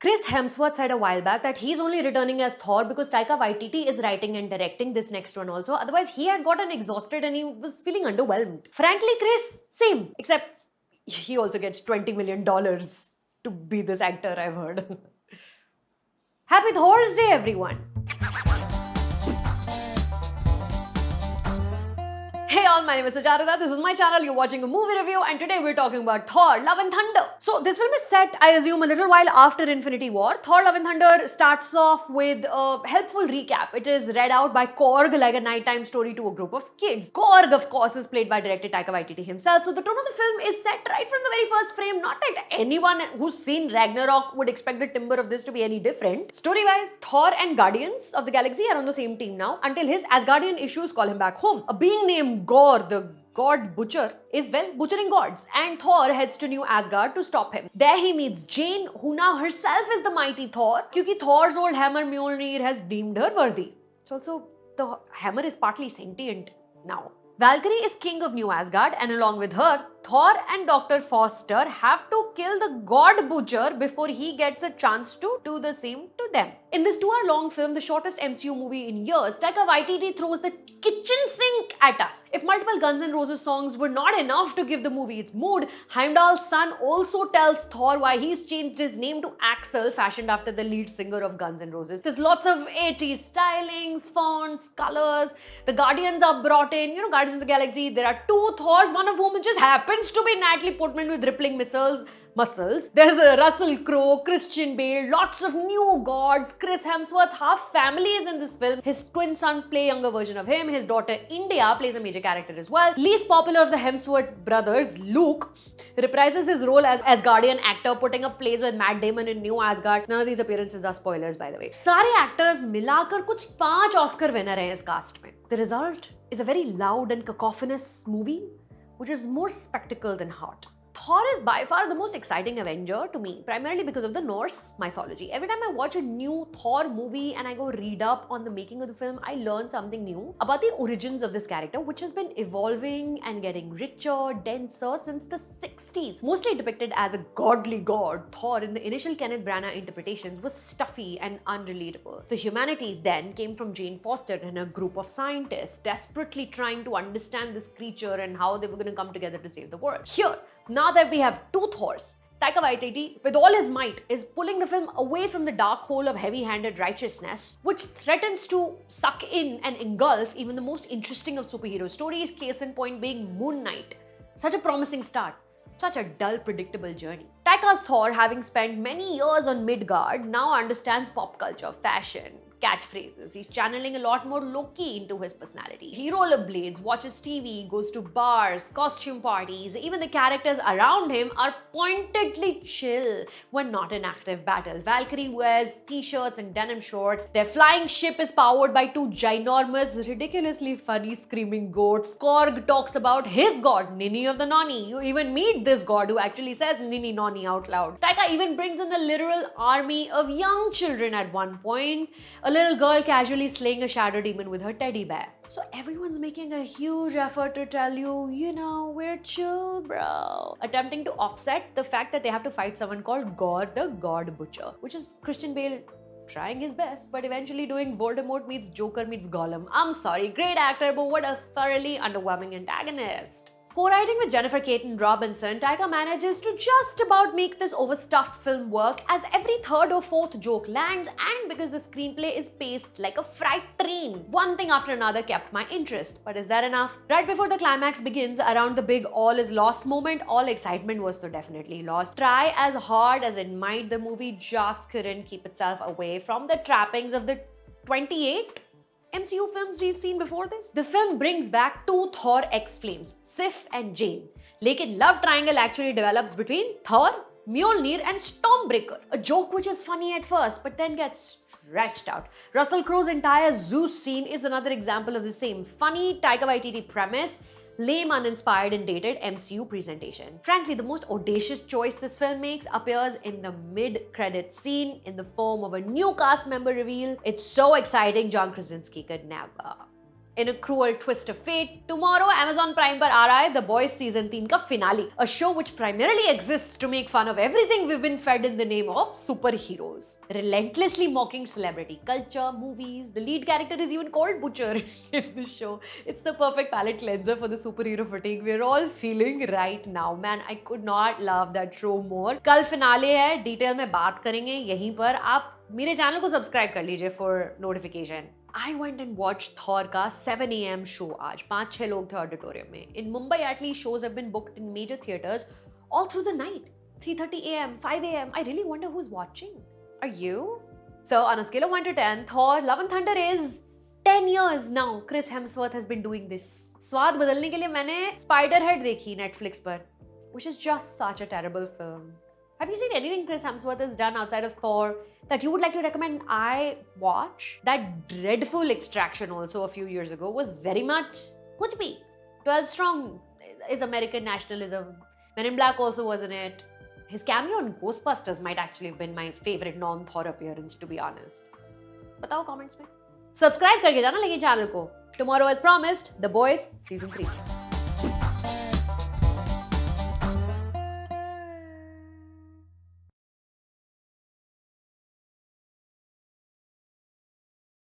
Chris Hemsworth said a while back that he's only returning as Thor because Taika Waititi is writing and directing this next one also. Otherwise, he had gotten exhausted and he was feeling underwhelmed. Frankly, Chris, same. Except he also gets $20 million to be this actor, I've heard. Happy Thursday, everyone. Hey all, my name is Sucharita. This is my channel. You're watching a movie review, and today we're talking about Thor: Love and Thunder. So this film is set, I assume, a little while after Infinity War. Thor: Love and Thunder starts off with a helpful recap. It is read out by Korg like a nighttime story to a group of kids. Korg, of course, is played by director Taika Waititi himself. So the tone of the film is set right from the very first frame. Not that anyone who's seen Ragnarok would expect the timbre of this to be any different. Story-wise, Thor and Guardians of the Galaxy are on the same team now until his Asgardian issues call him back home. A being named Gore, the god butcher, is, well, butchering gods, and Thor heads to New Asgard to stop him. There he meets Jane, who now herself is the mighty Thor, because Thor's old hammer Mjolnir has deemed her worthy. It's also, the hammer is partly sentient now. Valkyrie is king of New Asgard, and along with her, Thor and Dr. Foster have to kill the god butcher before he gets a chance to do the same to them. In this 2-hour-long film, the shortest MCU movie in years, Taika Waititi throws the kitchen sink at us. If multiple Guns N' Roses songs were not enough to give the movie its mood, Heimdall's son also tells Thor why he's changed his name to Axel, fashioned after the lead singer of Guns N' Roses. There's lots of 80s stylings, fonts, colors. The Guardians are brought in, Guardians of the Galaxy. There are 2 Thors, one of whom just happens to be Natalie Portman with rippling muscles. There's a Russell Crowe, Christian Bale, lots of new gods. Chris Hemsworth, half family is in this film. His twin sons play a younger version of him. His daughter India plays a major character as well. Least popular of the Hemsworth brothers, Luke, reprises his role as Asgardian actor, putting up plays with Matt Damon in New Asgard. None of these appearances are spoilers, by the way. सारे actors मिलाकर कुछ 5 Oscar winner हैं इस cast में. The result is a very loud and cacophonous movie, which is more spectacle than heart. Thor is by far the most exciting Avenger to me, primarily because of the Norse mythology. Every time I watch a new Thor movie and I go read up on the making of the film, I learn something new about the origins of this character, which has been evolving and getting richer, denser since the 60s. Mostly depicted as a godly god, Thor in the initial Kenneth Branagh interpretations was stuffy and unrelatable. The humanity then came from Jane Foster and a group of scientists desperately trying to understand this creature and how they were going to come together to save the world. Here, now that we have 2 Thors, Taika Waititi, with all his might, is pulling the film away from the dark hole of heavy-handed righteousness, which threatens to suck in and engulf even the most interesting of superhero stories, case in point being Moon Knight. Such a promising start. Such a dull, predictable journey. Taika's Thor, having spent many years on Midgard, now understands pop culture, fashion, catchphrases. He's channeling a lot more Loki into his personality. He rollerblades, watches TV, goes to bars, costume parties. Even the characters around him are pointedly chill when not in active battle. Valkyrie wears t-shirts and denim shorts. Their flying ship is powered by 2 ginormous, ridiculously funny screaming goats. Korg talks about his god, Nini of the Nani. You even meet this god who actually says Nini Nani out loud. Taika even brings in a literal army of young children at one point. A little girl casually slaying a shadow demon with her teddy bear. So everyone's making a huge effort to tell you, we're chill, bro. Attempting to offset the fact that they have to fight someone called Gore the God Butcher, which is Christian Bale trying his best, but eventually doing Voldemort meets Joker meets Gollum. I'm sorry, great actor, but what a thoroughly underwhelming antagonist. Co-writing with Jennifer Caton Robinson, Taika manages to just about make this overstuffed film work, as every 3rd or 4th joke lands, and because the screenplay is paced like a freight train. One thing after another kept my interest, but is that enough? Right before the climax begins, around the big all is lost moment, all excitement was so definitely lost. Try as hard as it might, the movie just couldn't keep itself away from the trappings of the 28 MCU films we've seen before this. The film brings back 2 Thor ex-flames, Sif and Jane. Lekin love triangle actually develops between Thor, Mjolnir and Stormbreaker. A joke which is funny at first but then gets stretched out. Russell Crowe's entire Zeus scene is another example of the same funny Taika Waititi premise, lame, uninspired and dated MCU presentation. Frankly, the most audacious choice this film makes appears in the mid-credit scene in the form of a new cast member reveal. It's so exciting, John Krasinski could never, In a cruel twist of fate, tomorrow Amazon Prime पर आ रहा है The Boys Season 3 का finale, a show which primarily exists to make fun of everything we've been fed in the name of superheroes. Relentlessly mocking celebrity culture, movies, the lead character is even called Butcher in the show. It's the perfect palate cleanser for the superhero fatigue we're all feeling right now. Man, I could not love that show more. कल finale है, detail में बात करेंगे यहीं पर. आप मेरे channel को सब्सक्राइब कर लीजिए for notification. I went and watched Thor का 7 AM show आज. 5-6 लोग थे ऑडिटोरियम में. In Mumbai at least shows have been booked in major theaters all through the night. 3:30 AM, 5 AM. I really wonder who's watching. Are you? So on a scale of 1 to 10, Thor Love and Thunder is 10 years now. Chris Hemsworth has been doing this. स्वाद बदलने के लिए मैंने Spiderhead देखी Netflix पर, which is just such a terrible film. Have you seen anything Chris Hemsworth has done outside of Thor that you would like to recommend I watch? That dreadful Extraction also a few years ago was very much kuch bhi. 12 Strong is American nationalism. Men in Black also was in it. His cameo in Ghostbusters might actually have been my favorite non-Thor appearance, to be honest. बताओ comments में. Subscribe करके जाना लेकिन channel को. Tomorrow as promised, The Boys Season 3.